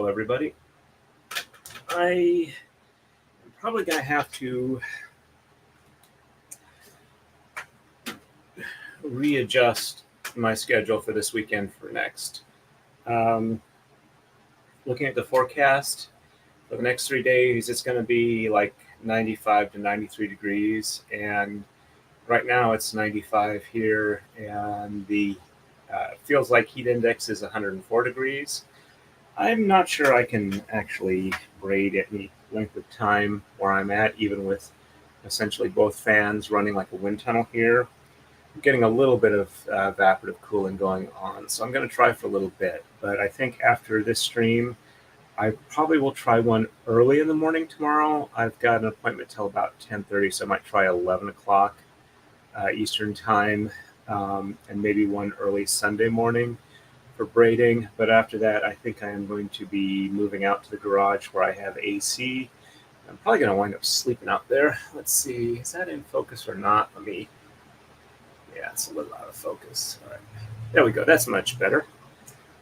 Hello, everybody. I am probably going to have to readjust my schedule for this weekend for next. Looking at the forecast for the next 3 days, it's going to be like 95 to 93 degrees, and right now it's 95 here, and the feels like heat index is 104 degrees. I'm not sure I can actually braid any length of time where I'm at, even with essentially both fans running like a wind tunnel here. I'm getting a little bit of evaporative cooling going on, so I'm going to try for a little bit. But I think after this stream, I probably will try one early in the morning tomorrow. I've got an appointment till about 10:30, so I might try 11 o'clock Eastern time, and maybe one early Sunday morning for braiding. But after that, I think I am going to be moving out to the garage where I have AC. I'm probably going to wind up sleeping out there. Let's see, is that in focus or not? Yeah, it's a little out of focus. All right, there we go. That's much better.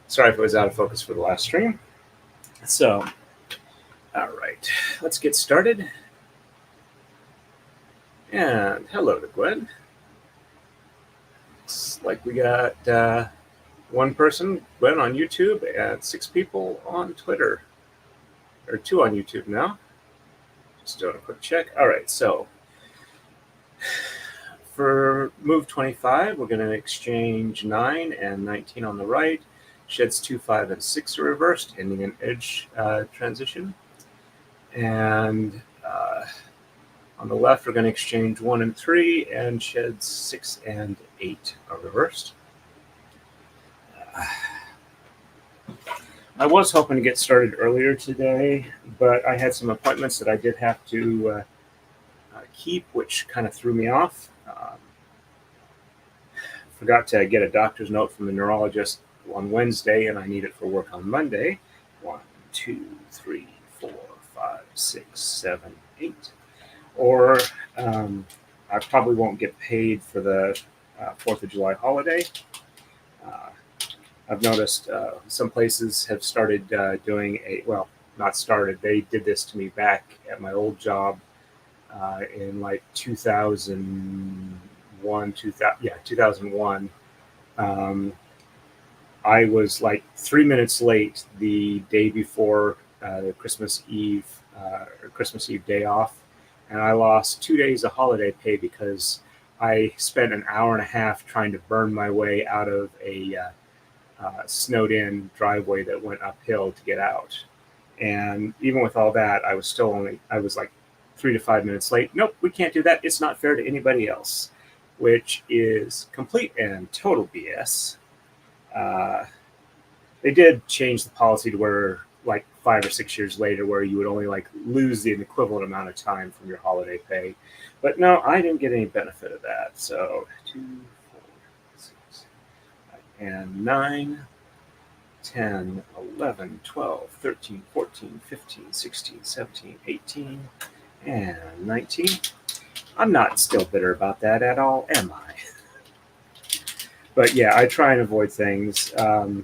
Sorry if it was out of focus for the last stream. So, all right, let's get started. And hello to Gwen. Looks like we got one person, Gwen, on YouTube, and 6 people on Twitter. Or 2 on YouTube now. Just doing a quick check. All right, so for move 25, we're going to exchange 9 and 19 on the right. Sheds 2, 5, and 6 are reversed, ending an edge transition. And on the left, we're going to exchange 1 and 3, and sheds 6 and 8 are reversed. I was hoping to get started earlier today, but I had some appointments that I did have to keep, which kind of threw me off. Forgot to get a doctor's note from the neurologist on Wednesday, and I need it for work on Monday. 1, 2, 3, 4, 5, 6, 7, 8. Or I probably won't get paid for the 4th of July holiday. I've noticed some places have started doing not started, they did this to me back at my old job in like 2001. I was like 3 minutes late the day before the Christmas Eve day off, and I lost 2 days of holiday pay because I spent an hour and a half trying to burn my way out of a snowed-in driveway that went uphill to get out. And even with all that, I was like 3 to 5 minutes late. Nope, we can't do that. It's not fair to anybody else, which is complete and total BS. They did change the policy to where like 5 or 6 years later, where you would only like lose the equivalent amount of time from your holiday pay. But no, I didn't get any benefit of that. So 2, 4, 6, and 9, 10, 11, 12, 13, 14, 15, 16, 17, 18, and 19. I'm not still bitter about that at all, am I? But yeah, I try and avoid things. I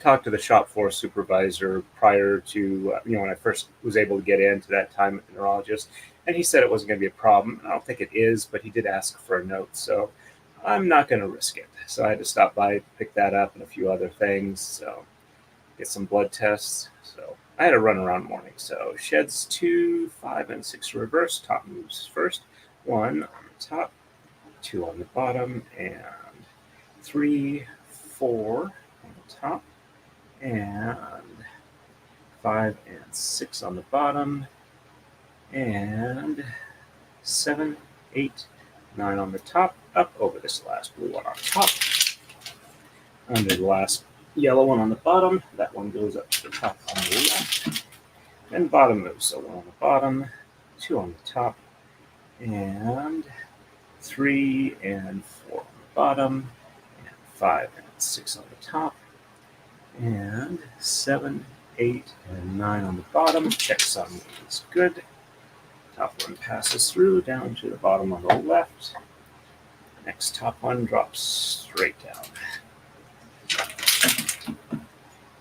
talked to the shop floor supervisor prior to, when I first was able to get into that time at the neurologist, and he said it wasn't going to be a problem. I don't think it is, but he did ask for a note, so I'm not going to risk it. So I had to stop by, pick that up, and a few other things, so get some blood tests. So I had a run around morning. So sheds 2, 5, and 6 reverse. Top moves first. 1 on the top, 2 on the bottom, and 3, 4 on the top, and 5 and 6 on the bottom, and 7, 8, 9 on the top, up over this last blue one on top, under the last yellow one on the bottom. That one goes up to the top on the left, and bottom moves. So 1 on the bottom, 2 on the top, and 3 and 4 on the bottom, and 5 and 6 on the top, and 7, 8, and 9 on the bottom. Checksum is good. Top one passes through down to the bottom on the left. Next top one drops straight down.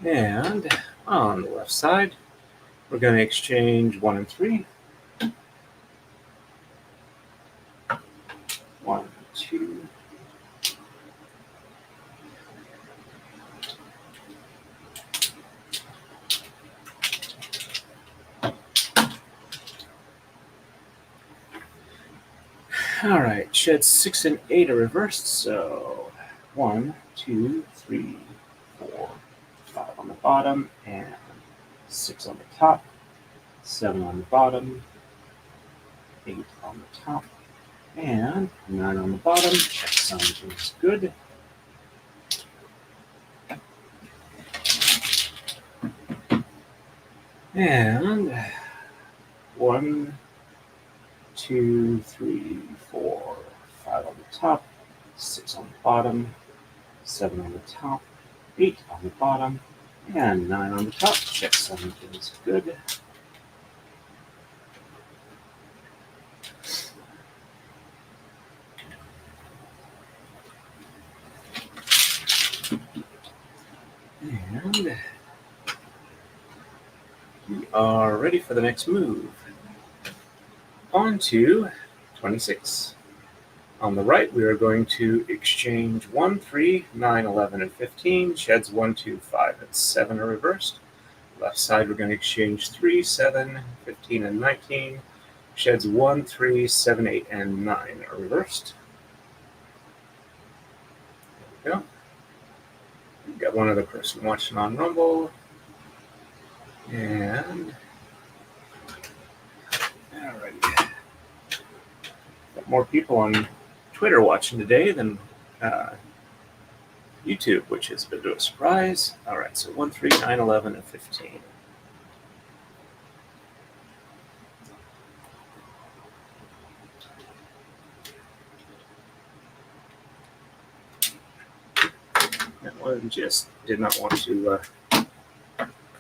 And on the left side, we're going to exchange 1 and 3. 1, 2. All right, shed 6 and 8 are reversed, so 1, 2, 3, 4, 5 on the bottom, and 6 on the top, 7 on the bottom, 8 on the top, and 9 on the bottom. Check something is good. And 1, 2, 3, 4, 5 on the top, 6 on the bottom, 7 on the top, 8 on the bottom, and 9 on the top. Check something is good. And we are ready for the next move. On to 26. On the right, we are going to exchange 1, 3, 9, 11, and 15. Sheds 1, 2, 5, and 7 are reversed. Left side, we're going to exchange 3, 7, 15, and 19. Sheds 1, 3, 7, 8, and 9 are reversed. There we go. We've got one other person watching on Rumble. And alrighty. Got more people on Twitter watching today than YouTube, which is a bit of a surprise. All right, so 1, 3, 9, 11, and 15. That one just did not want to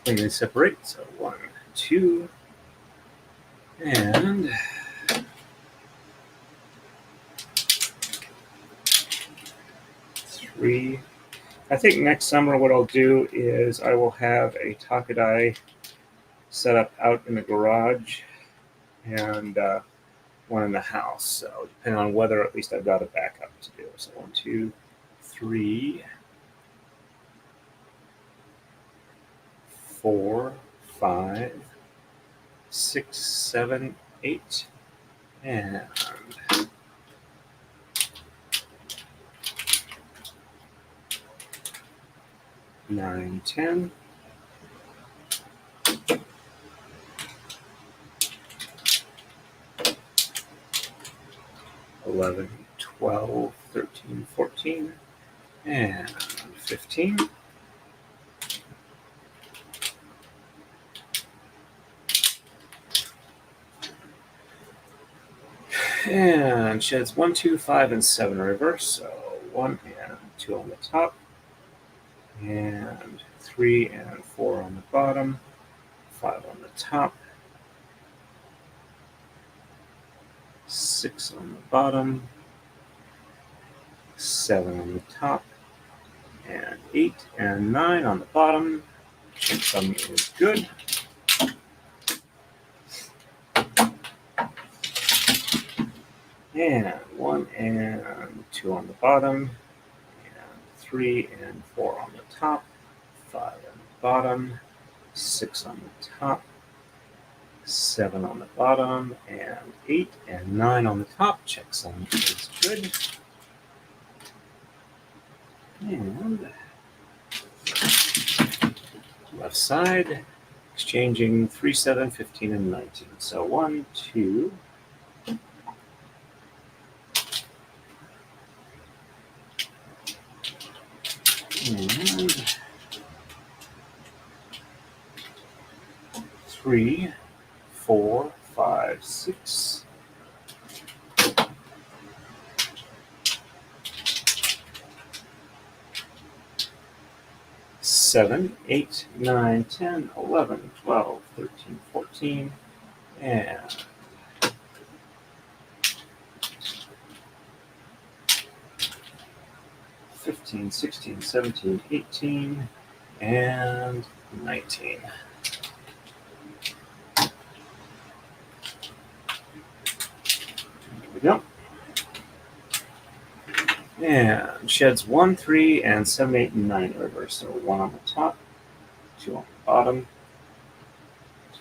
cleanly separate. So 1, 2, and 3. I think next summer what I'll do is I will have a Taka-Dai set up out in the garage and one in the house. So depending on whether at least I've got a backup to do. So 1, 2, 3, 4, 5, 6, 7, 8, and 9, 10. 11, 12, 13, 14, and 15. And sheds 1, 2, 5, and 7 are reversed. So 1 and 2 on the top, and 3 and 4 on the bottom, 5 on the top, 6 on the bottom, 7 on the top, and 8 and 9 on the bottom. Check some is good. And 1 and 2 on the bottom, and 3 and 4 on the top, 5 on the bottom, 6 on the top, 7 on the bottom, and 8 and 9 on the top. Check some is good. And left side, exchanging 3, 7, 15, and 19. So 1, 2, and 3, 4, 5, 6, 7, 8, 9, 10, 11, 12, 13, 14, and 15, 16, 17, 18, and 19. There we go. And sheds 1, 3, and 7, 8, and 9 in reverse. So 1 on the top, 2 on the bottom,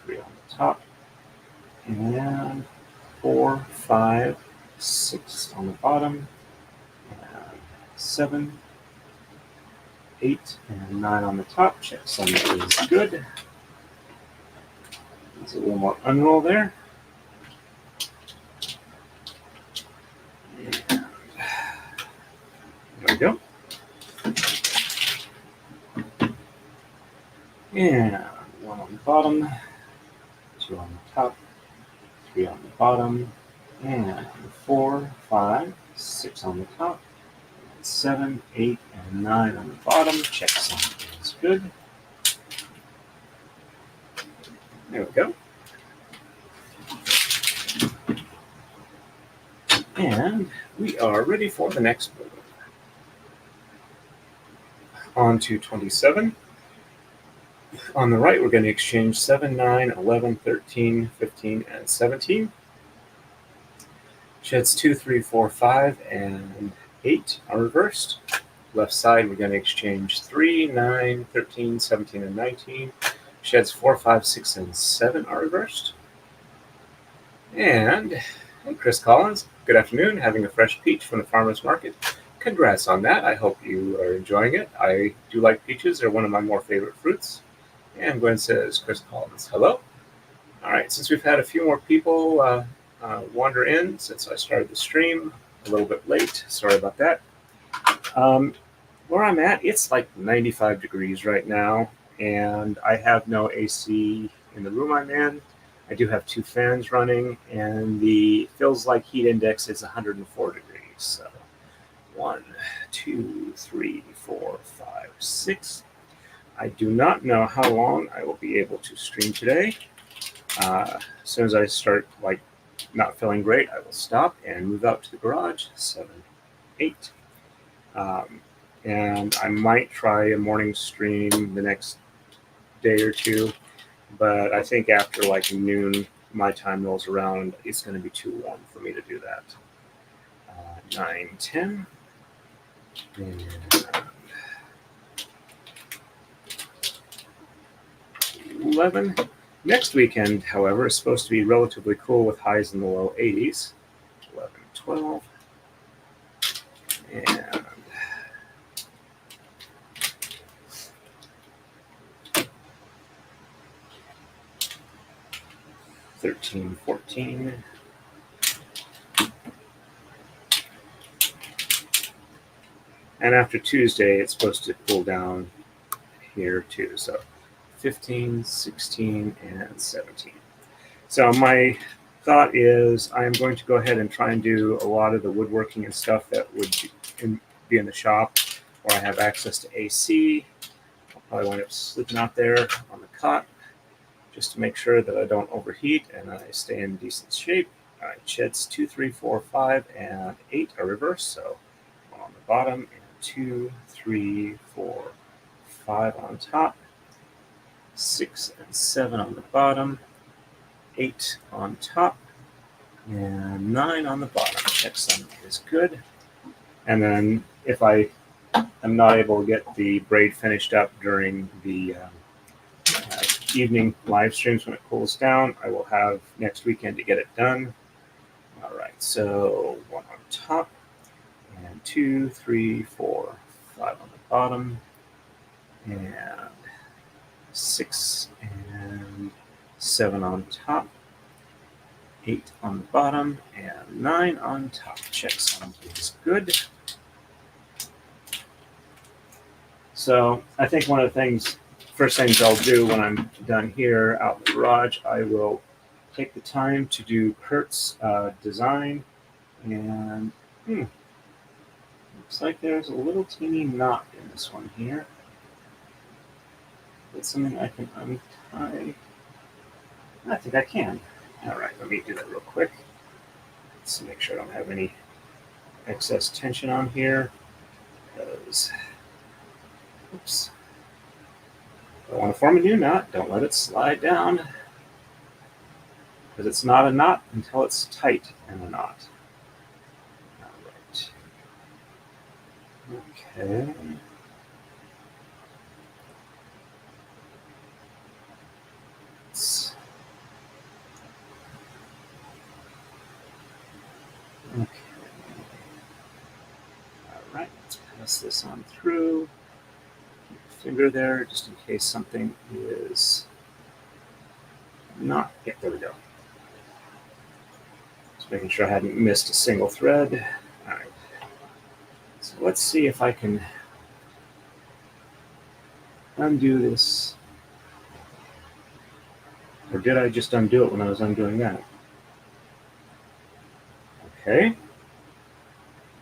3 on the top, and 4, 5, 6 on the bottom, and 7, 8, and 9 on the top. Check some is good. There's a little more unroll there. And there we go. And 1 on the bottom, 2 on the top, 3 on the bottom, and 4, 5, 6 on the top, 7, 8, and 9 on the bottom. Check something is good. There we go. And we are ready for the next move. On to 27. On the right, we're going to exchange 7, 9, 11, 13, 15, and 17. Sheds 2, 3, 4, 5, and 8 are reversed. Left side, we're going to exchange 3, 9, 13, 17, and 19. Sheds 4, 5, 6, and 7 are reversed. And hey, Chris Collins, good afternoon. Having a fresh peach from the farmer's market. Congrats on that. I hope you are enjoying it. I do like peaches. They're one of my more favorite fruits. And Gwen says, Chris Collins, hello. All right, since we've had a few more people wander in since I started the stream a little bit late, sorry about that. Where I'm at, it's like 95 degrees right now, and I have no AC in the room I'm in. I do have 2 fans running, and the feels like heat index is 104 degrees. So 1, 2, 3, 4, 5, 6. I do not know how long I will be able to stream today. As soon as I start not feeling great, I will stop and move out to the garage. 7, 8. And I might try a morning stream the next day or two, but I think after noon my time rolls around, it's going to be too warm for me to do that. 9, 10. And 11. Next weekend, however, is supposed to be relatively cool with highs in the low 80s. 11, 12. And 13, 14. And after Tuesday, it's supposed to cool down here too. So 15, 16, and 17. So my thought is I'm going to go ahead and try and do a lot of the woodworking and stuff that would be in the shop where I have access to AC. I'll probably wind up sleeping out there on the cot just to make sure that I don't overheat and I stay in decent shape. All right, sheds 2, 3, 4, 5, and 8 are reversed. So 1 on the bottom and 2, 3, 4, 5 on top. 6 and 7 on the bottom, 8 on top, and 9 on the bottom. Check some is good. And then if I am not able to get the braid finished up during the evening live streams when it cools down, I will have next weekend to get it done. All right, so 1 on top, and 2, 3, 4, 5 on the bottom, and 6 and 7 on top, 8 on the bottom, and 9 on top. Check something is good. So I think one of the first things I'll do when I'm done here out in the garage, I will take the time to do Kurt's design. And looks like there's a little teeny knot in this one here. That's something I can untie. I think I can. All right, let me do that real quick. Let's make sure I don't have any excess tension on here. Because, oops. I want to form a new knot. Don't let it slide down, because it's not a knot until it's tight in a knot. All right. Okay. Okay. All right, let's pass this on through. Keep your finger there just in case something is not. Yeah, there we go. Just making sure I hadn't missed a single thread. All right. So let's see if I can undo this. Or did I just undo it when I was undoing that? Okay.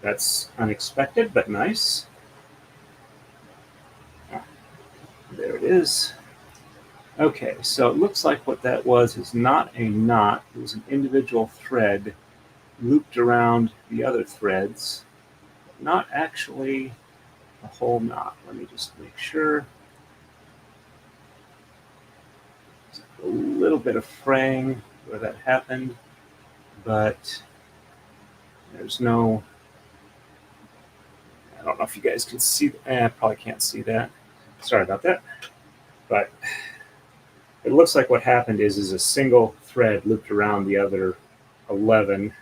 That's unexpected, but nice. There it is. Okay, so it looks like what that was is not a knot. It was an individual thread looped around the other threads, but not actually a whole knot. Let me just make sure. There's a little bit of fraying where that happened, but there's no, I don't know if you guys can see, probably can't see that. Sorry about that. But it looks like what happened is a single thread looped around the other 11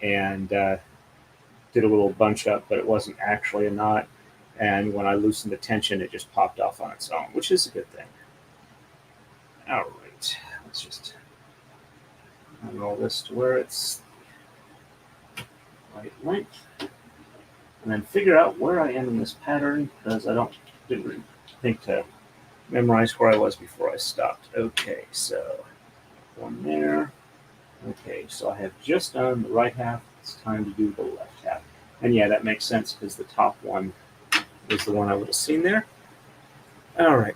and did a little bunch up, but it wasn't actually a knot. And when I loosened the tension, it just popped off on its own, which is a good thing. All right, let's just unroll this to where it's right length, and then figure out where I am in this pattern, because I didn't think to memorize where I was before I stopped. Okay, so one there. Okay, so I have just done the right half. It's time to do the left half. And yeah, that makes sense because the top one is the one I would have seen there. All right.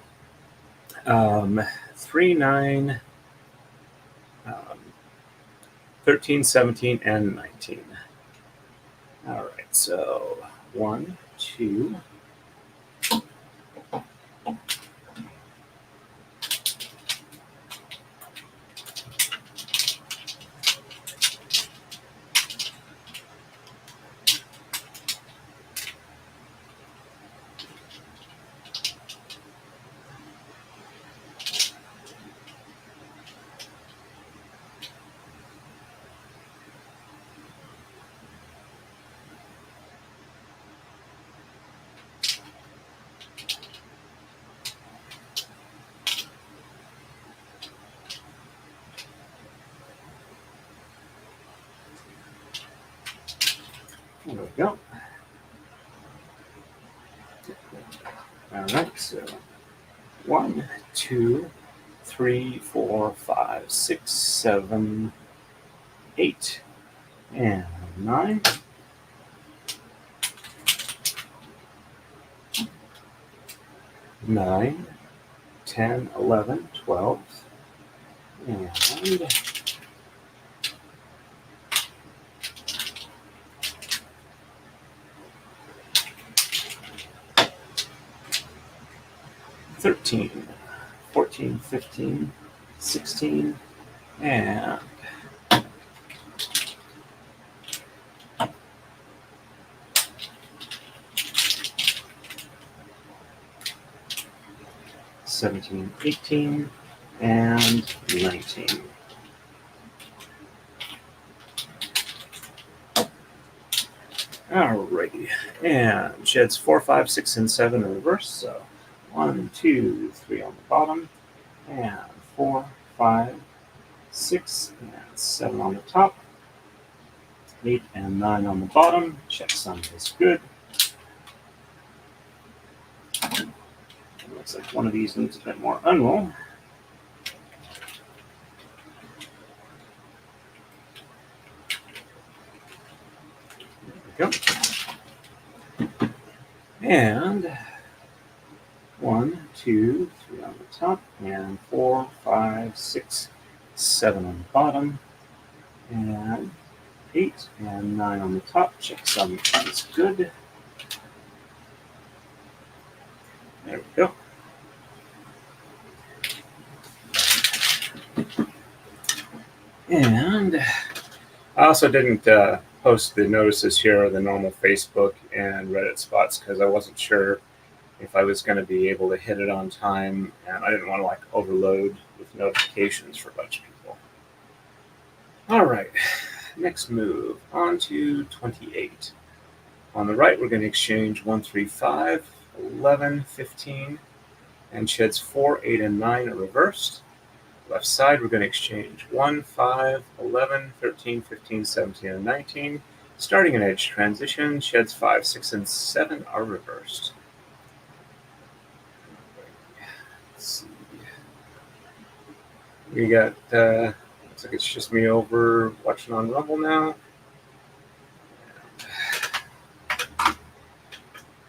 3, 9, 13, 17, and 19. All right, so 1, 2, there we go. All right, so 1, 2, 3, 4, 5, 6, 7, 8, and 9. 9, 10, 11, 12, and 13, 14, 15, 16, and 17, 18, and 19. Alrighty, and sheds 4, 5, 6, and 7 in reverse. So 1, 2, 3 on the bottom, and 4, 5, 6, and 7 on the top, 8 and 9 on the bottom. Checksum is good. Looks like one of these needs a bit more unroll. There we go. And 1, 2, 3 on the top, and 4, 5, 6, 7 on the bottom, and 8 and 9 on the top. Checksum is good. There we go. And I also didn't post the notices here on the normal Facebook and Reddit spots because I wasn't sure if I was going to be able to hit it on time, and I didn't want to like overload with notifications for a bunch of people. All right, next move on to 28. On the right, we're going to exchange 1, 3, 5, 11, 15, and sheds 4, 8, and 9 are reversed. Left side, we're going to exchange 1, 5, 11, 13, 15, 17, and 19. Starting an edge transition, sheds 5, 6, and 7 are reversed. Let's see. We got, looks like it's just me over watching on Rumble now.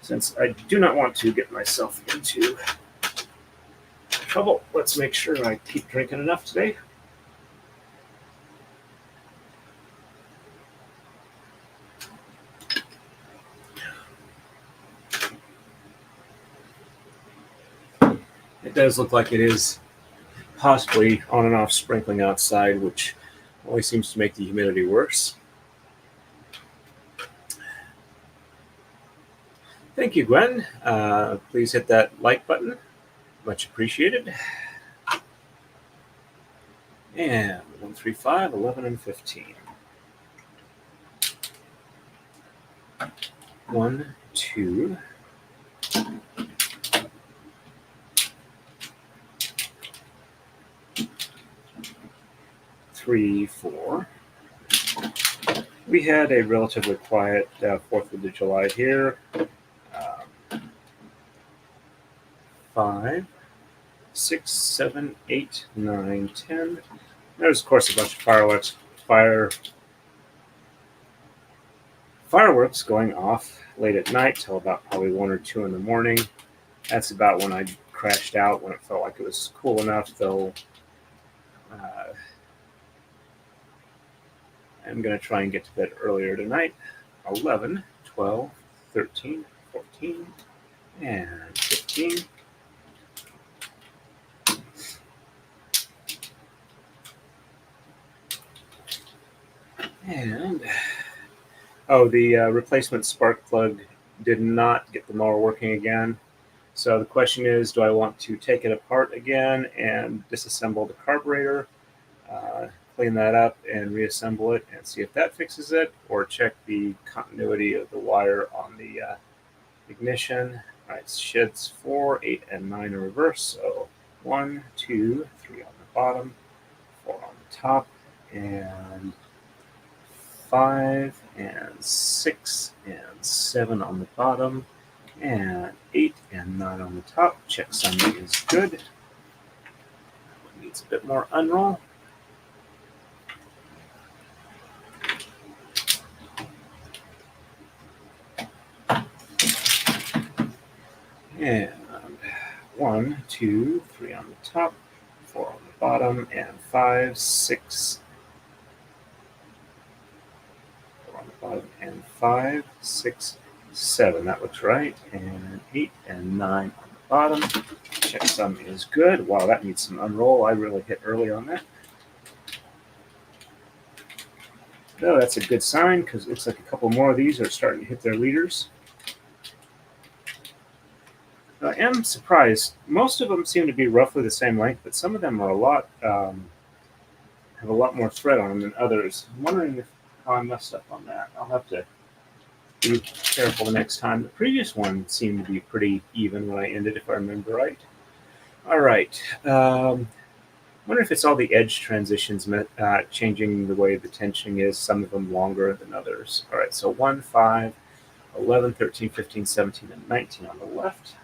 Since I do not want to get myself into trouble, let's make sure I keep drinking enough today. It does look like it is possibly on and off sprinkling outside, which always seems to make the humidity worse. Thank you, Gwen. Please hit that like button. Much appreciated. And 1, 3, 5, 11, and 15. 1, 2. 3, 4. We had a relatively quiet 4th of July here. 5, 6, 7, 8, 9, 10. There's, of course, a bunch of fireworks going off late at night till about probably 1 or 2 in the morning. That's about when I crashed out, when it felt like it was cool enough, though. I'm going to try and get to bed earlier tonight. 11, 12, 13, 14, and 15. And, the replacement spark plug did not get the mower working again. So the question is, do I want to take it apart again and disassemble the carburetor, clean that up and reassemble it and see if that fixes it, or check the continuity of the wire on the ignition? All right, sheds 4, 8, and 9 are reversed. So 1, 2, 3 on the bottom, 4 on the top, and 5 and 6 and 7 on the bottom, and 8 and 9 on the top. Checksum is good. Needs a bit more unroll. And 1, 2, 3 on the top, 4 on the bottom, and 5, 6. 4 on the bottom, and 5, 6, 7. That looks right. And 8 and 9 on the bottom. Checksum is good. Wow, that needs some unroll. I really hit early on that. No, that's a good sign because it looks like a couple more of these are starting to hit their leaders. I am surprised. Most of them seem to be roughly the same length, but some of them are have a lot more thread on them than others. I'm wondering how I messed up on that. I'll have to be careful the next time. The previous one seemed to be pretty even when I ended, if I remember right. All right. I wonder if it's all the edge transitions changing the way the tensioning is, some of them longer than others. All right, so 1, 5, 11, 13, 15, 17, and 19 on the left.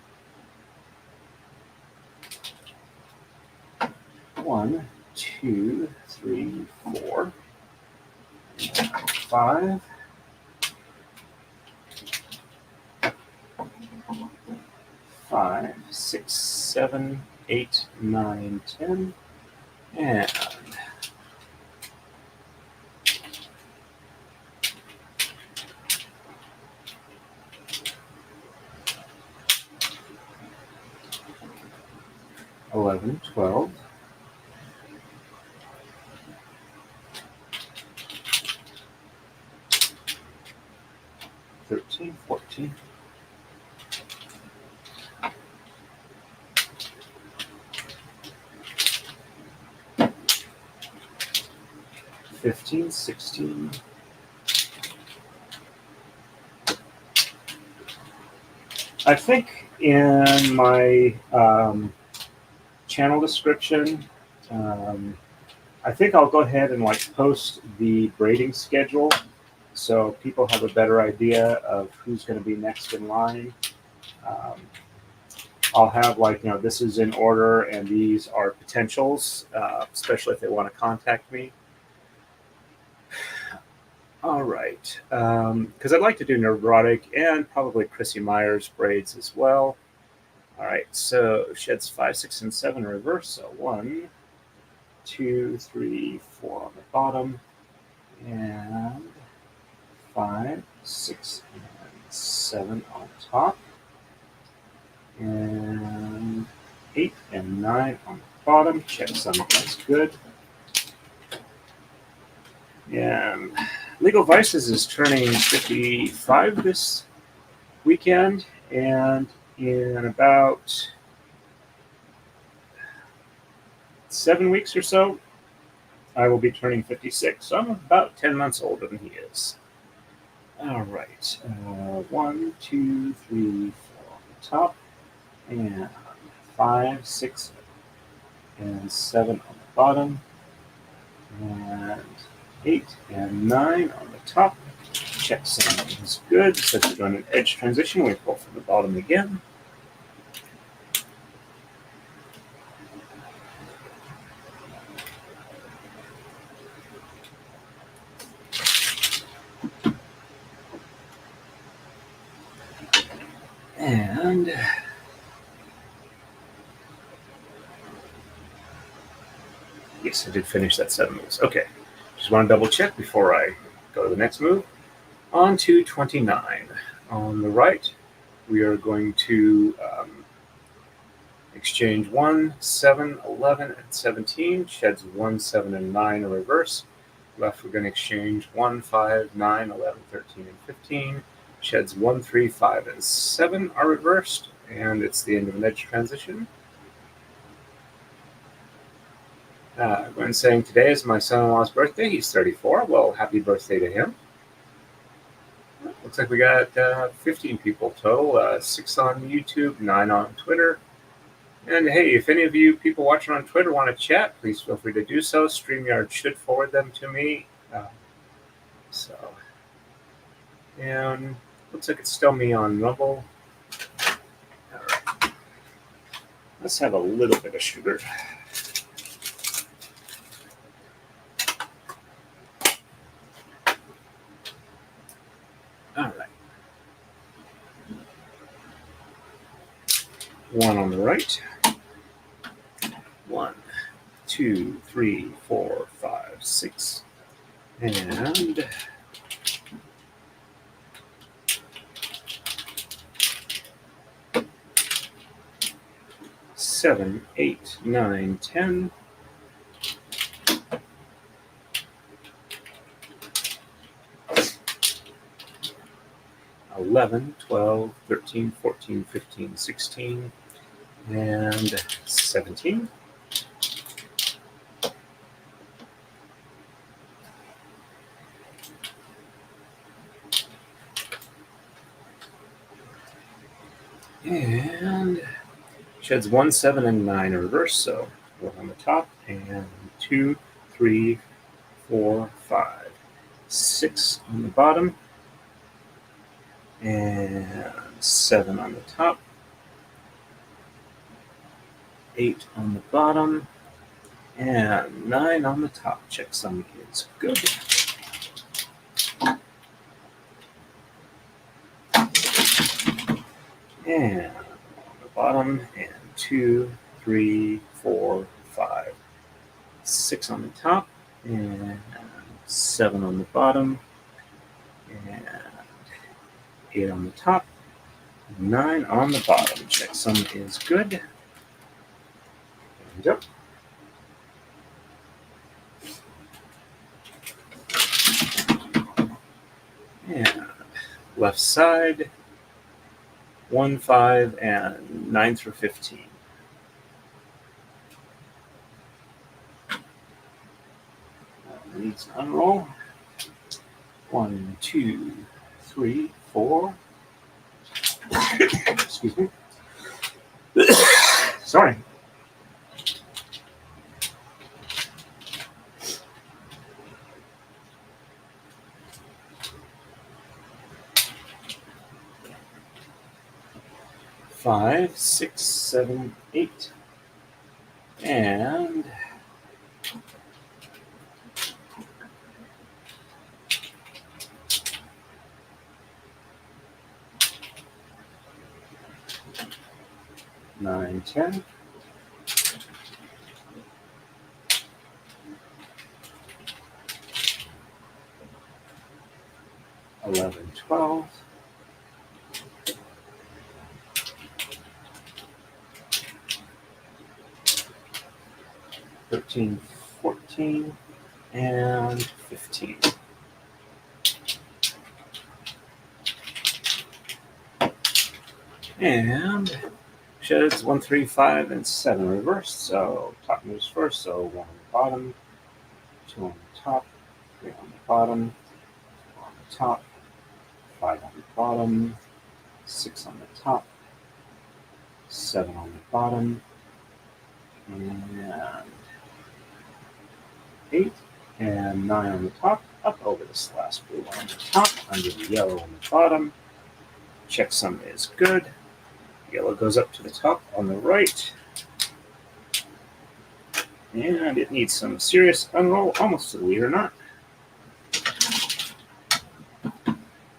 1, 2, 3, 4, 5. 5, 6, 7, 8, 9, 10, and 11, 12, 13, 14. $15, $16. I think in my channel description, I think I'll go ahead and like post the braiding schedule so people have a better idea of who's going to be next in line. I'll have like, this is in order and these are potentials, especially if they want to contact me. All right, because I'd like to do Rodrick and probably Chrissy Myers braids as well. All right, so sheds 5, 6, and 7 reverse. So 1, 2, 3, 4 on the bottom, and 5, 6, and 7 on top, and 8 and 9 on the bottom. Check some, that's good. And Legal Vices is turning 55 this weekend, and in about 7 weeks or so, I will be turning 56. So I'm about 10 months older than he is. All right. 1, 2, 3, 4 on the top, and 5, 6, and 7 on the bottom, and 8 and 9 on the top. Check some is good. Since we're doing an edge transition, we pull from the bottom again. And yes, I did finish that 7 moves. Okay, just want to double check before I go to the next move. On to 29. On the right, we are going to exchange 1, 7, 11, and 17. Sheds 1, 7, and 9 are reverse. Left, we're going to exchange 1, 5, 9, 11, 13, and 15. Sheds 1, 3, 5, and 7 are reversed, and it's the end of an edge transition. Gwen saying, today is my son-in-law's birthday. He's 34. Well, happy birthday to him. Looks like we got 15 people total, 6 on YouTube, 9 on Twitter. And hey, if any of you people watching on Twitter want to chat, please feel free to do so. StreamYard should forward them to me. And looks like it's still me on Rumble. All right. Let's have a little bit of sugar. All right. 1 on the right. 1, 2, 3, 4, 5, 6. And 7, 8, 9, 10. 11, 12, 13, 14, 15, 16, and 17. And sheds 1, 7, and 9 are reverse, so 1 on the top, and 2, 3, 4, 5, 6 on the bottom, and 7 on the top, 8 on the bottom, and 9 on the top. Checksum is good. And on the bottom, and 2, 3, 4, 5, 6 on the top, and 7 on the bottom, and 8 on the top, 9 on the bottom. Checksum is good. And up. And Left side, 1, 5, and 9 through 15. Needs an unroll. 1, 2, 3, 4. Excuse me. Sorry. Five, 6, 7, 8, and 9, 10. 11, 12. 13, 14, and 15. And sheds 1, 3, 5, and 7 reversed. So top moves first. So 1 on the bottom, 2 on the top, 3 on the bottom, 4 on the top, 5 on the bottom, 6 on the top, 7 on the bottom, and 8 and 9 on the top, up over this last blue one on the top, under the yellow on the bottom. Checksum is good. Yellow goes up to the top on the right. And it needs some serious unroll, almost to the leader knot.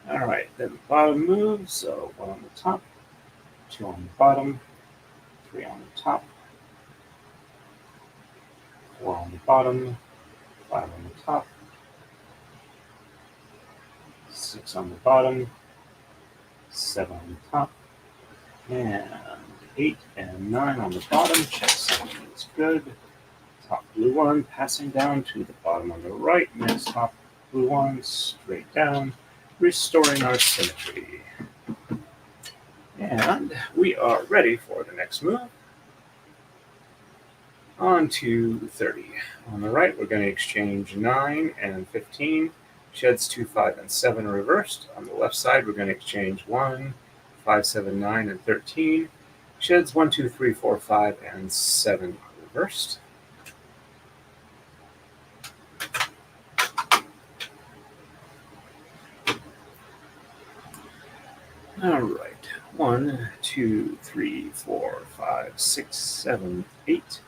All right, then the bottom moves. So 1 on the top, 2 on the bottom, 3 on the top, 4 on the bottom, 5 on the top, 6 on the bottom, 7 on the top, and 8 and 9 on the bottom. Checksum is good. Top blue one passing down to the bottom on the right. Next top blue one straight down, restoring our symmetry. And we are ready for the next move. On to 30. On the right, we're going to exchange 9 and 15. Sheds 2, 5, and 7 reversed. On the left side, we're going to exchange 1, 5, 7, 9, and 13. Sheds 1, 2, 3, 4, 5, and 7 reversed. All right. 1, 2, 3, 4, 5, 6, 7, 8.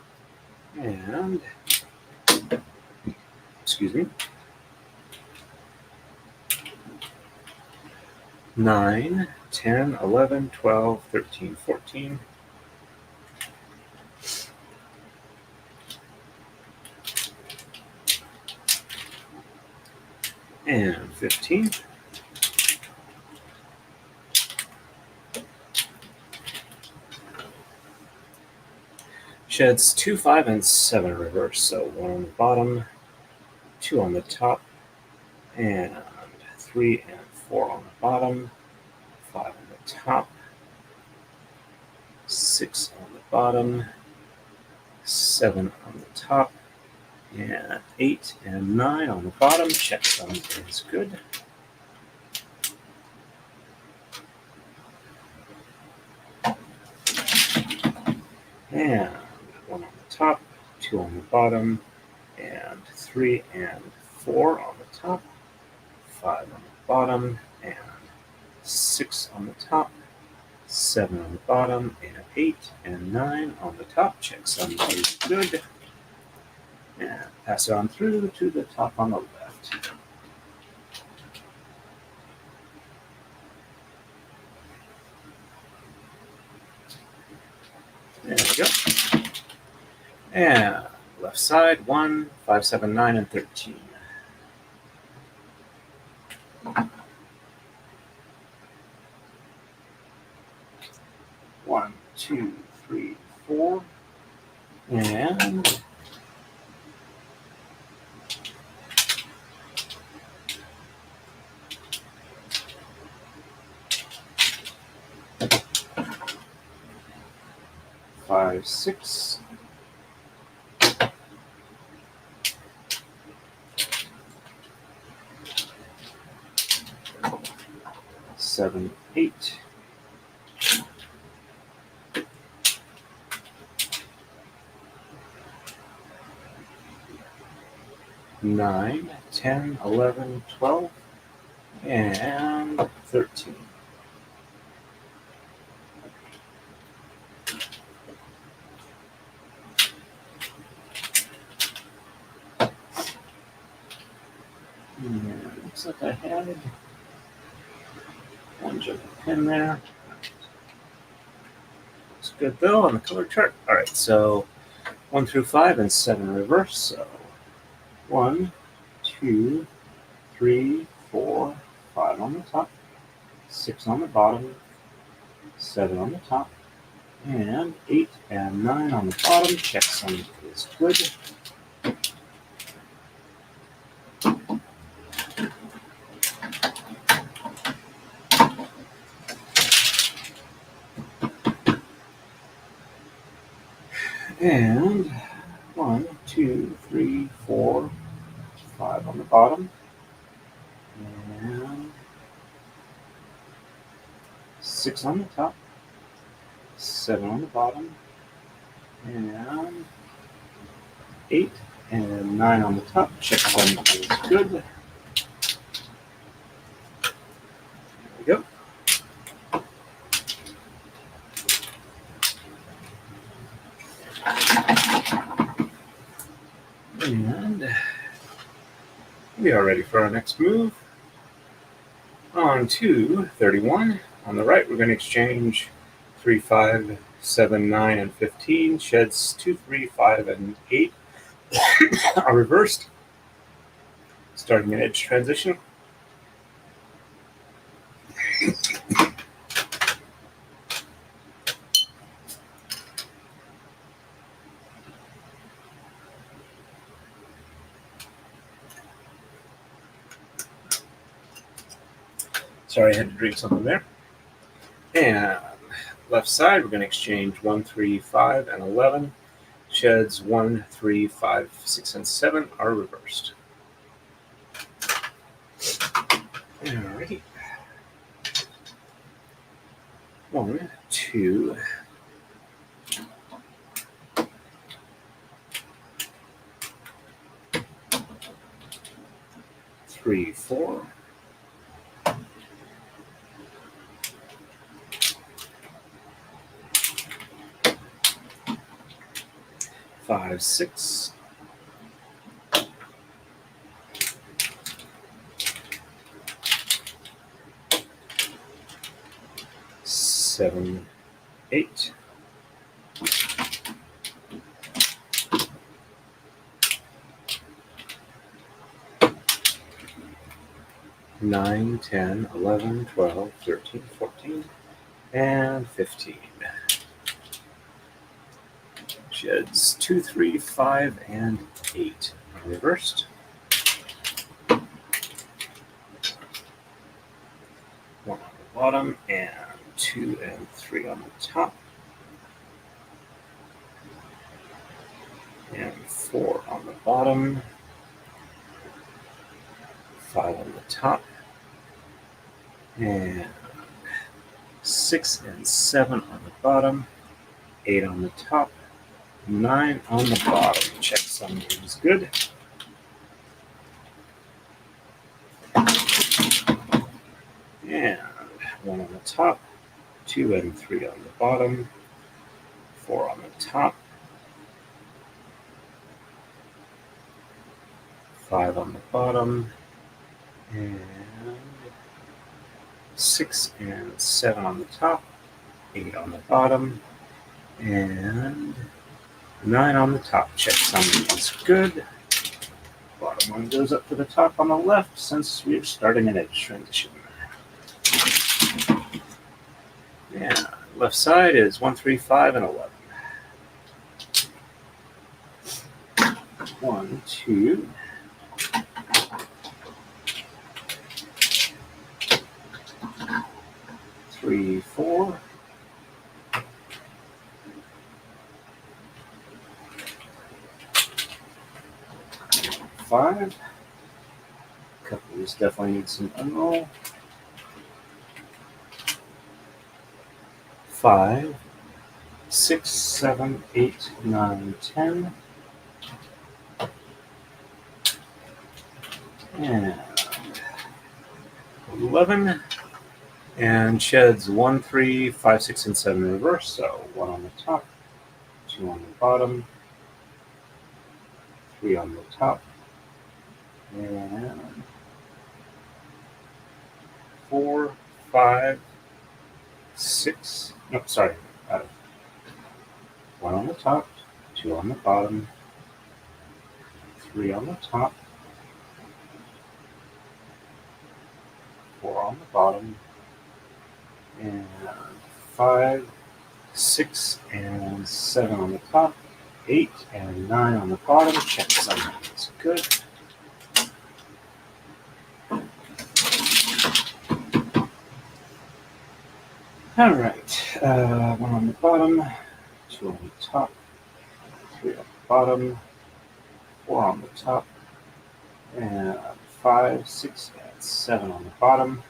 And, excuse me, 9, 10, 11, 12, 13, 14. And 15. Sheds 2, 5, and 7 reverse. So 1 on the bottom, 2 on the top, and 3 and 4 on the bottom, 5 on the top, 6 on the bottom, 7 on the top, and 8 and 9 on the bottom. Checksum is good. And 1 on the top, 2 on the bottom, and 3 and 4 on the top, 5 on the bottom, and 6 on the top, 7 on the bottom, and 8 and 9 on the top. Checksum is good. And pass it on through to the top on the left. There we go. And left side, 1, 5, 7, 9, and 13. One, 2, 3, 4, and 5, 6. 7, 8. 9, 10, 11, 12, and 13. And looks like I had one jump pin there. Looks good though on the color chart. All right, so 1 through 5 and 7 reverse. So 1, 2, 3, 4, 5 on the top, 6 on the bottom, 7 on the top, and 8 and 9 on the bottom. Checksum is good. And 1, 2, 3, 4, 5 on the bottom, and 6 on the top, 7 on the bottom, and 8 and 9 on the top. Checksum is good. There we go. And we are ready for our next move. On to 31. On the right, we're going to exchange 3, 5, 7, 9, and 15. Sheds 2, 3, 5, and 8 are reversed. Starting an edge transition. Sorry, I had to drink something there. And left side, we're going to exchange 1, 3, 5, and 11. Sheds 1, 3, 5, 6, and 7 are reversed. Alrighty. 1, 2, 3, 4. 5, 6. 7, 8. 9, 10, 11, 12, 13, 14, and 15. Sheds 2, 3, 5, and 8 are reversed. 1 on the bottom, and 2 and 3 on the top. And 4 on the bottom. 5 on the top. And 6 and 7 on the bottom. 8 on the top. 9 on the bottom. Checksum is good. And 1 on the top, 2 and 3 on the bottom, 4 on the top, 5 on the bottom, and 6 and 7 on the top, 8 on the bottom, and 9 on the top. Checksum is good. Bottom one goes up to the top on the left since we're starting an edge transition. Yeah, left side is 1, 3, 5, and 11. 1, 2, 3, 4, 5. A couple of these definitely need some unroll. 5, 6, 7, 8, 9, 10. And 11. And sheds 1, 3, 5, 6, and 7 in reverse. So 1 on the top, 2 on the bottom, 3 on the top, and 4, 5, 6. No, sorry. 1 on the top, 2 on the bottom, 3 on the top, 4 on the bottom, and 5, 6, and 7 on the top, 8 and 9 on the bottom. Check some of these. Good. All right. 1 on the bottom, 2 on the top, 3 on the bottom, 4 on the top, and 5, 6, and 7 on the bottom,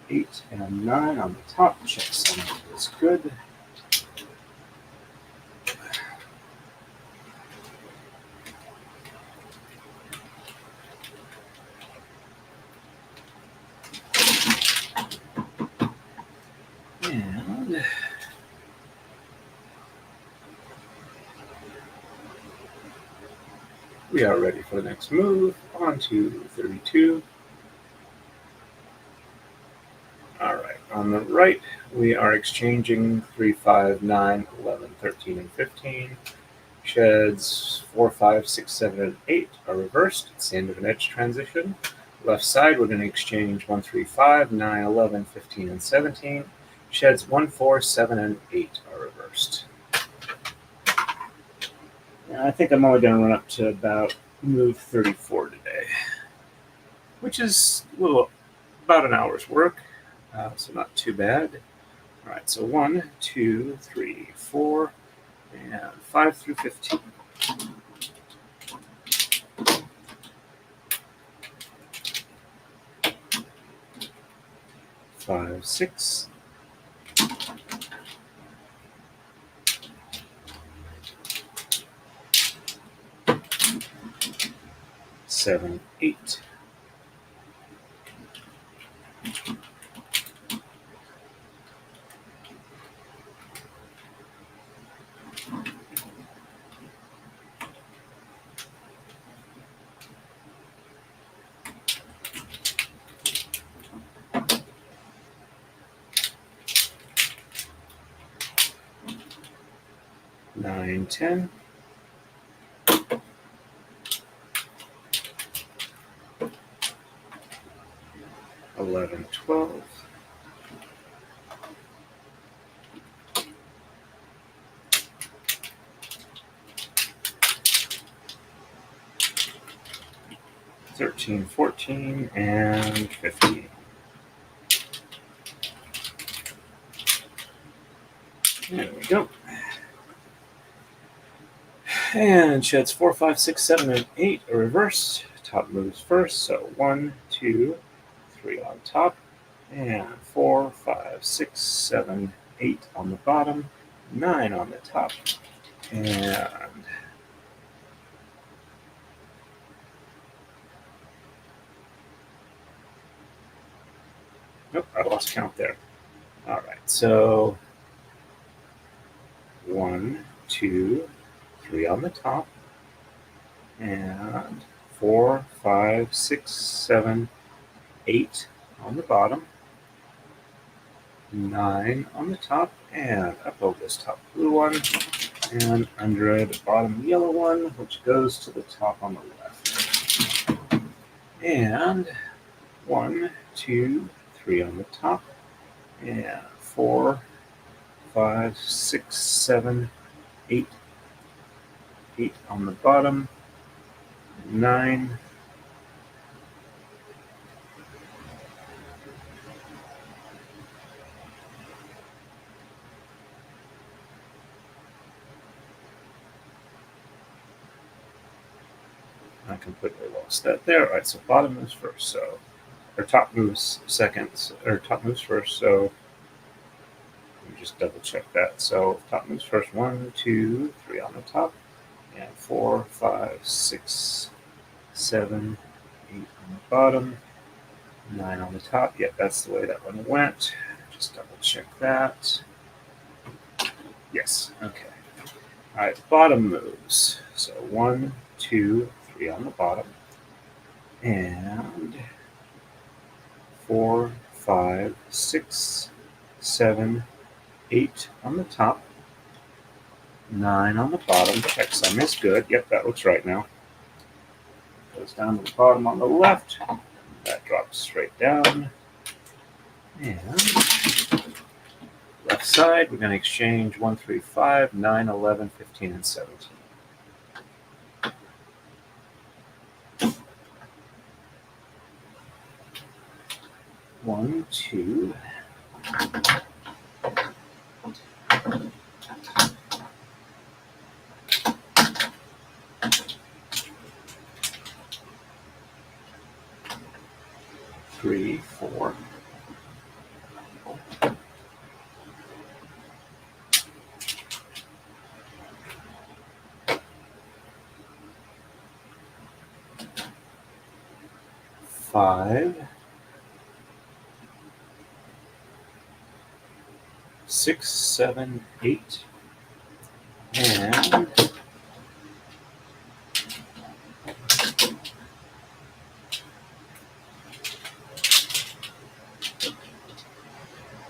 8 and 9 on the top. Check some of this. Good. And we are ready for the next move. On to 32. All right. On the right, we are exchanging 3, 5, 9, 11, 13, and 15. Sheds 4, 5, 6, 7, and 8 are reversed. It's the end of an edge transition. Left side, we're going to exchange 1, 3, 5, 9, 11, 15, and 17. Sheds 1, 4, 7, and 8 are reversed. And I think I'm only going to run up to about move 34 today, which is about an hour's work, so not too bad. All right, so 1, 2, 3, 4, and 5 through 15. Five, 6. 7, 8. 9, 10. 11, 12. 13, 14, and 15. There we go. And sheds 4, 5, 6, 7, and 8 are reversed. Top moves first. So 1, 2, 3 on top, and 4, 5, 6, 7, 8 on the bottom, 9 on the top, and nope, I lost count there. All right, so 1, 2, 3 on the top, and 4, 5, 6, 7, 8 on the bottom, 9 on the top, and up over this top blue one, and under the bottom yellow one, which goes to the top on the left. And 1, 2, 3 on the top, and 4, 5, 6, 7, 8, 8 on the bottom, 9, completely lost that there. All right, so bottom moves first, so or top moves second, or top moves first. So let me just double check that. So top moves first. 1, 2, 3 on the top, and 4, 5, 6, 7, 8 on the bottom, 9 on the top. Yep, that's the way that one went. Just double check that. Yes. Okay. All right, bottom moves. So 1, 2, 3 on the bottom, and 4, 5, 6, 7, 8 on the top, 9 on the bottom. Checksum is good. Yep, that looks right now. Goes down to the bottom on the left. That drops straight down. And left side, we're going to exchange 1, 3, 5, 9, 11, 15, and 17. One, two. Three, 4. Five, 6, 7, 8, and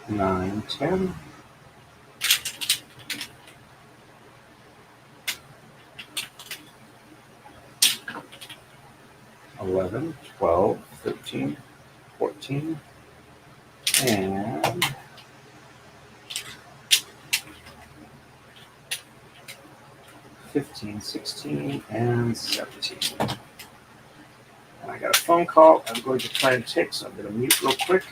9, 10. 11, 12, 13, 14, and 15, 16, and 17. And I got a phone call I'm going to try and take, so I'm going to mute real quick.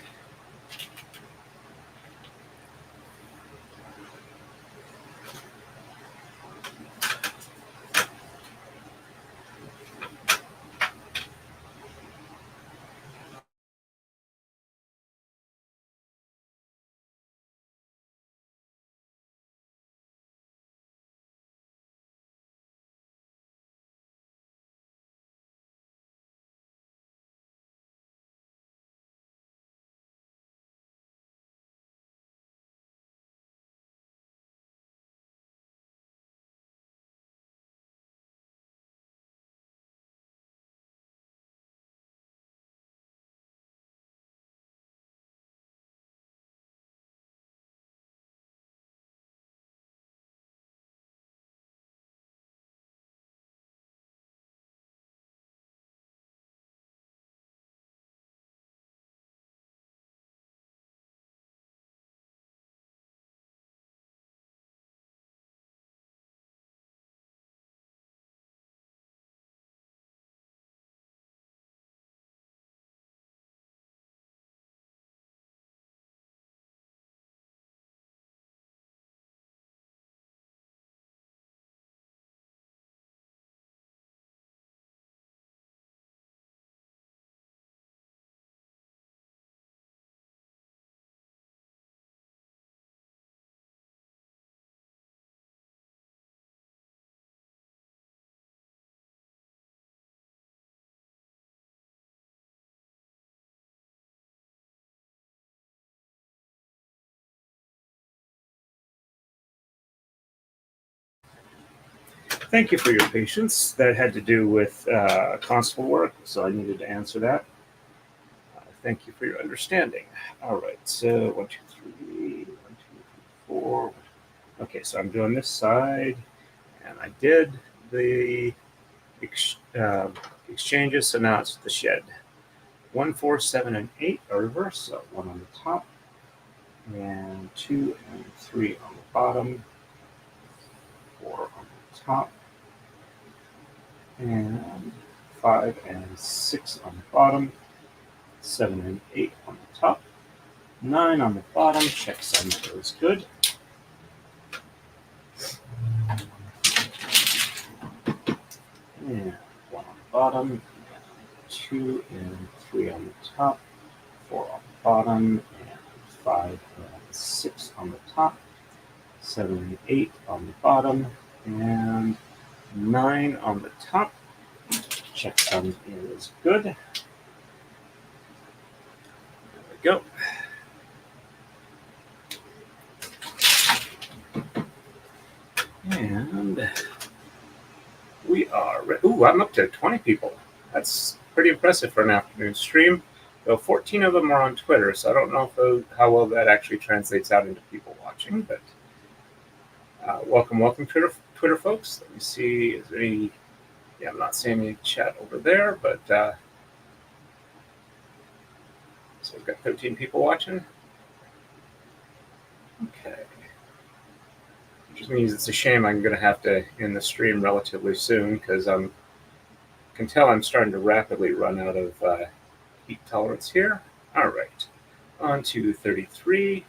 Thank you for your patience. That had to do with constable work, so I needed to answer that. Thank you for your understanding. All right, so 1, 2, 3, 1, 2, 3, 4. Okay, so I'm doing this side, and I did the exchanges, so now it's the shed. 1, 4, 7, and 8 are reversed, so 1 on the top, and 2 and 3 on the bottom, 4 on the top, and 5 and 6 on the bottom, 7 and 8 on the top, 9 on the bottom. Checksum goes good. And 1 on the bottom, and 2 and 3 on the top, 4 on the bottom, and 5 and 6 on the top, 7 and 8 on the bottom, and 9 on the top. Checksum is good. There we go. And we are ready. Ooh, I'm up to 20 people. That's pretty impressive for an afternoon stream. Though 14 of them are on Twitter, so I don't know how well that actually translates out into people watching. But welcome, Twitter folks. Let me see. Is there any? Yeah, I'm not seeing any chat over there, but so we've got 13 people watching. Okay. Which means it's a shame I'm going to have to end the stream relatively soon because I can tell I'm starting to rapidly run out of heat tolerance here. All right, on to 33.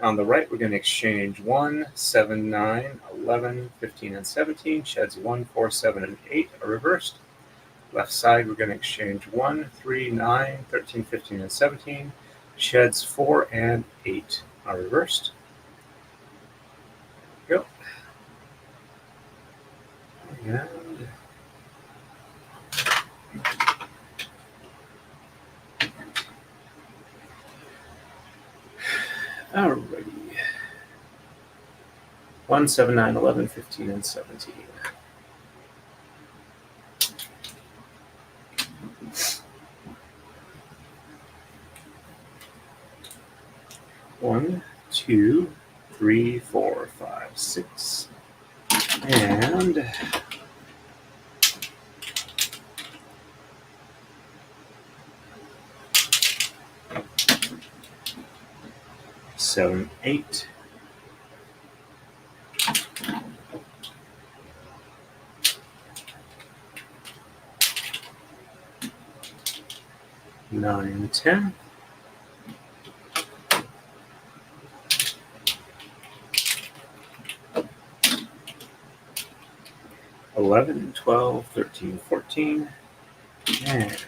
On the right, we're going to exchange 1, 7, 9, 11, 15, and 17. Sheds 1, 4, 7, and 8 are reversed. Left side, we're going to exchange 1, 3, 9, 13, 15, and 17. Sheds 4 and 8 are reversed. Go. And alrighty. 1, 7, 9, 11, 15, and 17. One, 2, 3, 4, 5, 6, and 7, 8. 9, 10. 11, 12, 13, 14, and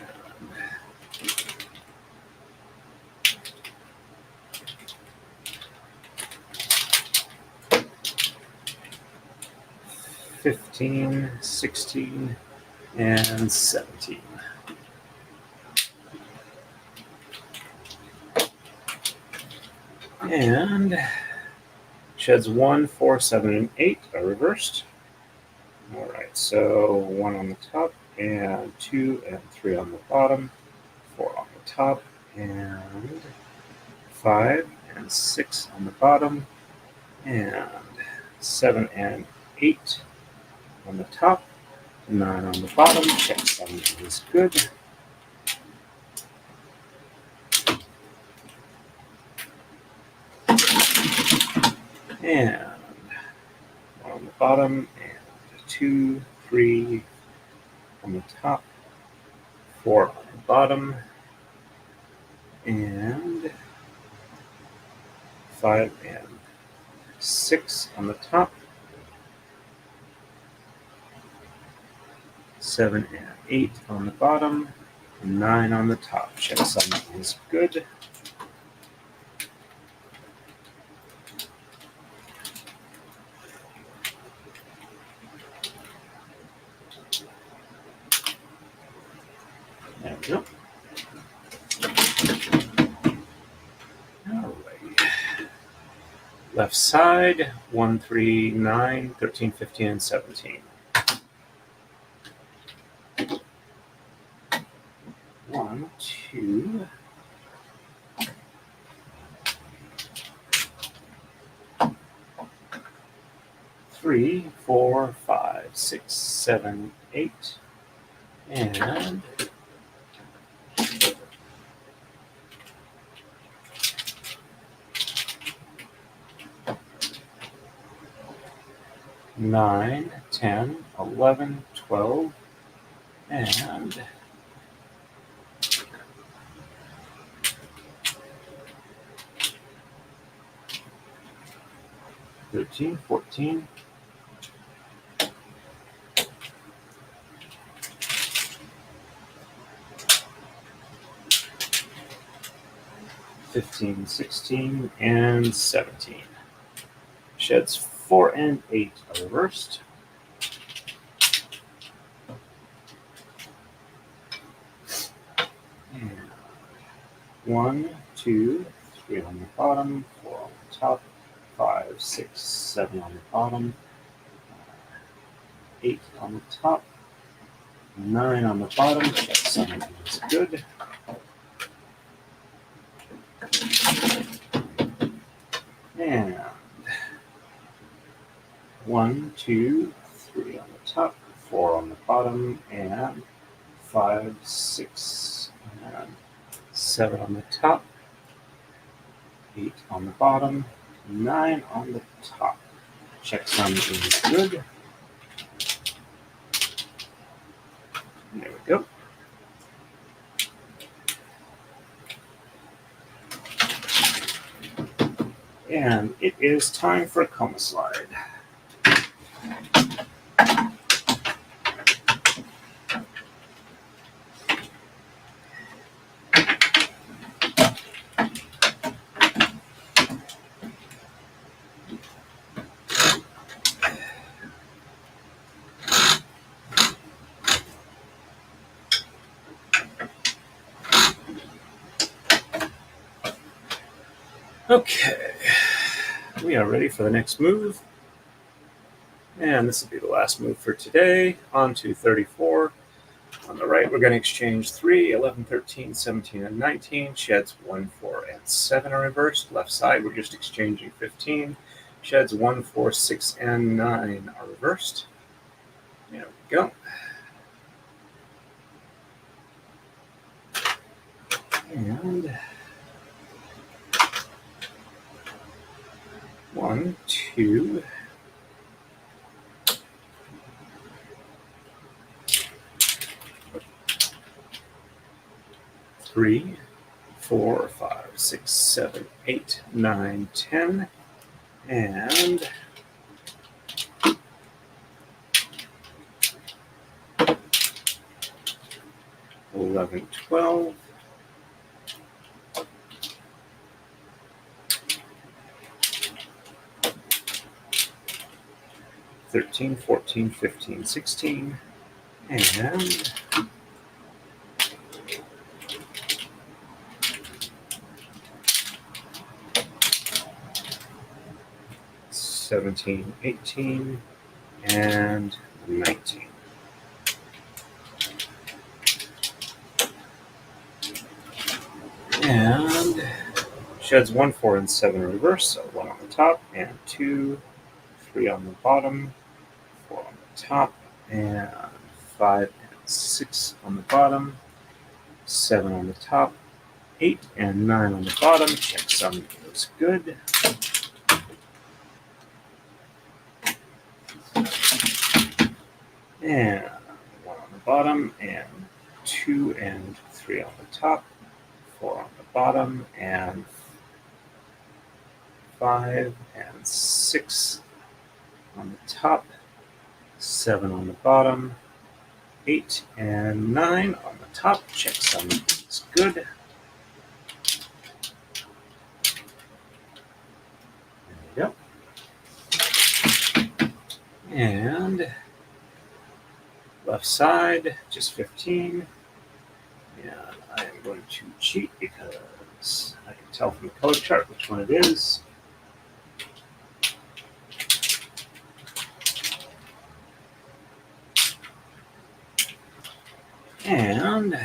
15, 16, and 17. And sheds 1, 4, 7, and 8 are reversed. All right, so 1 on the top, and 2 and 3 on the bottom, 4 on the top, and 5 and 6 on the bottom, and 7 and 8 on the top, 9 on the bottom. Checksum is good. And 1 on the bottom, and 2, 3 on the top, 4 on the bottom, and 5 and 6 on the top, 7 and 8 on the bottom, 9 on the top. Checksum is good. There we go. All right. Left side, 1, 3, 9, 13, 15, and 17. 1, 2, 3, 4, 5, 6, 7, 8, and 9, 10, 11, 12, and 13, 14, 15, 16, and 17. Sheds 4 and 8 are reversed. And 1, 2, 3 on the bottom, 4 on the top, 5, 6, 7 on the bottom, 8 on the top, 9 on the bottom. Check some is good. And 1, 2, 3 on the top, 4 on the bottom, and 5, 6, and 7 on the top, 8 on the bottom, 9 on the top. Checksum is good. There we go. And it is time for a coma slide. Okay, we are ready for the next move. And this will be the last move for today. On to 34. On the right, we're going to exchange 3, 11, 13, 17, and 19. Sheds 1, 4, and 7 are reversed. Left side, we're just exchanging 15. Sheds 1, 4, 6, and 9 are reversed. There we go. And 1, 2, 3, 4, 5, 6, 7, 8, 9, 10, and 11, 12, 13, 14, 15, 16, and 17, 18, and 19. And sheds 1, 4, and 7 are reversed, so 1 on the top, and 2, 3 on the bottom, 4 on the top, and 5 and 6 on the bottom, 7 on the top, 8 and 9 on the bottom. Checksum is good. And 1 on the bottom, and 2 and 3 on the top, 4 on the bottom, and 5 and 6 on the top, 7 on the bottom, 8 and 9 on the top. Checksum is good. There we go. And left side, just 15. And I am going to cheat because I can tell from the color chart which one it is. And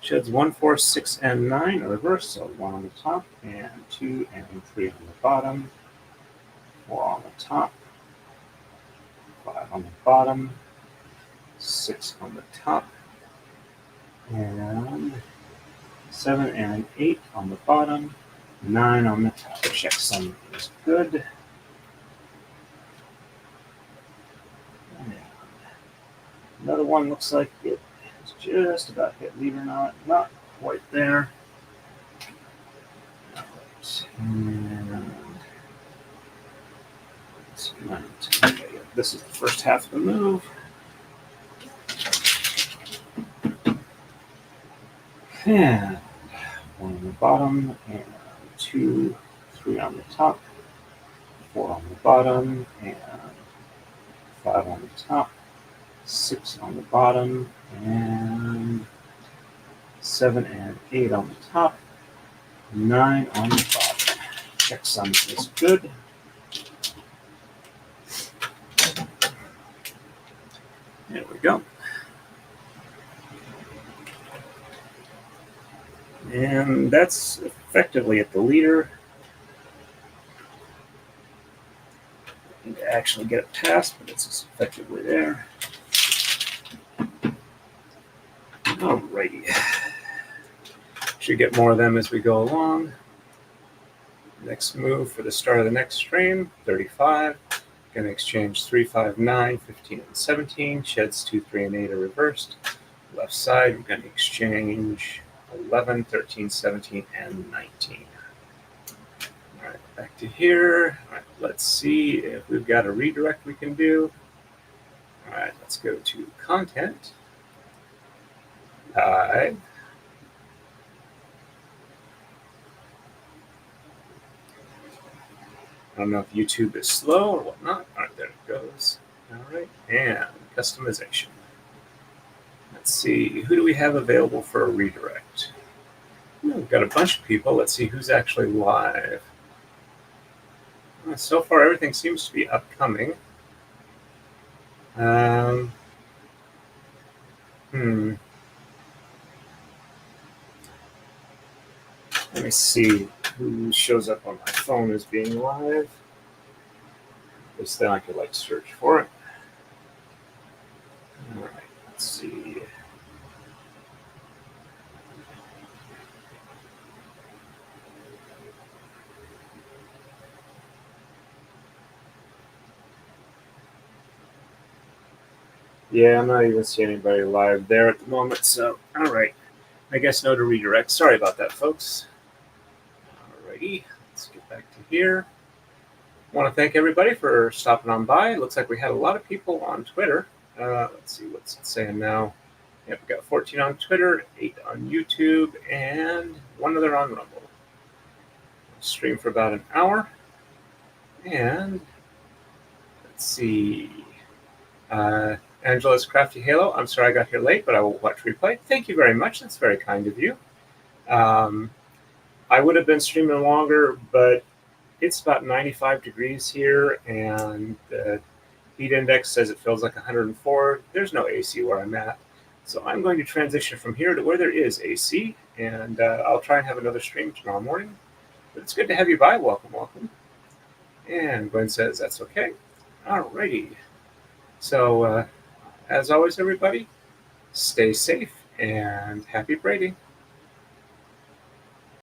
sheds 1, 4, 6, and 9 are reversed, so 1 on the top, and 2 and 3 on the bottom, 4 on the top, 5 on the bottom, 6 on the top, and 7 and 8 on the bottom, 9 on the top. Checksum is good. And another one looks like it's just about hit lever knot, not quite there. And okay, this is the first half of the move. And 1 on the bottom, and 2, 3 on the top, 4 on the bottom, and 5 on the top, 6 on the bottom, and 7 and 8 on the top, 9 on the bottom. Checksum is good. There we go. And that's effectively at the leader. I need to actually get it past, but it's effectively there. Alrighty. Should get more of them as we go along. Next move for the start of the next stream, 35. Going to exchange 3, 5, 9, 15, and 17. Sheds 2, 3, and 8 are reversed. Left side, we're going to exchange 11, 13, 17, and 19. All right, back to here. All right, let's see if we've got a redirect we can do. All right, let's go to content. Let I don't know if YouTube is slow or whatnot. All right, there it goes. All right, and customization. Let's see, who do we have available for a redirect? We've got a bunch of people. Let's see who's actually live. So far, everything seems to be upcoming. Let me see who shows up on my phone as being live. At least then I could search for it. All right, let's see. Yeah, I'm not even seeing anybody live there at the moment. So, all right. I guess no to redirect. Sorry about that, folks. Alrighty, let's get back to here. I want to thank everybody for stopping on by. It looks like we had a lot of people on Twitter. Let's see what's it saying now. Yep, we got 14 on Twitter, 8 on YouTube, and 1 other on Rumble. Stream for about an hour. And let's see. Angela's Crafty Halo. I'm sorry I got here late, but I will watch replay. Thank you very much. That's very kind of you. I would have been streaming longer, but it's about 95 degrees here, and the heat index says it feels like 104. There's no AC where I'm at. So I'm going to transition from here to where there is AC, and I'll try and have another stream tomorrow morning. But it's good to have you by. Welcome, welcome. And Gwen says that's okay. Alrighty. So, as always, everybody, stay safe and happy braiding.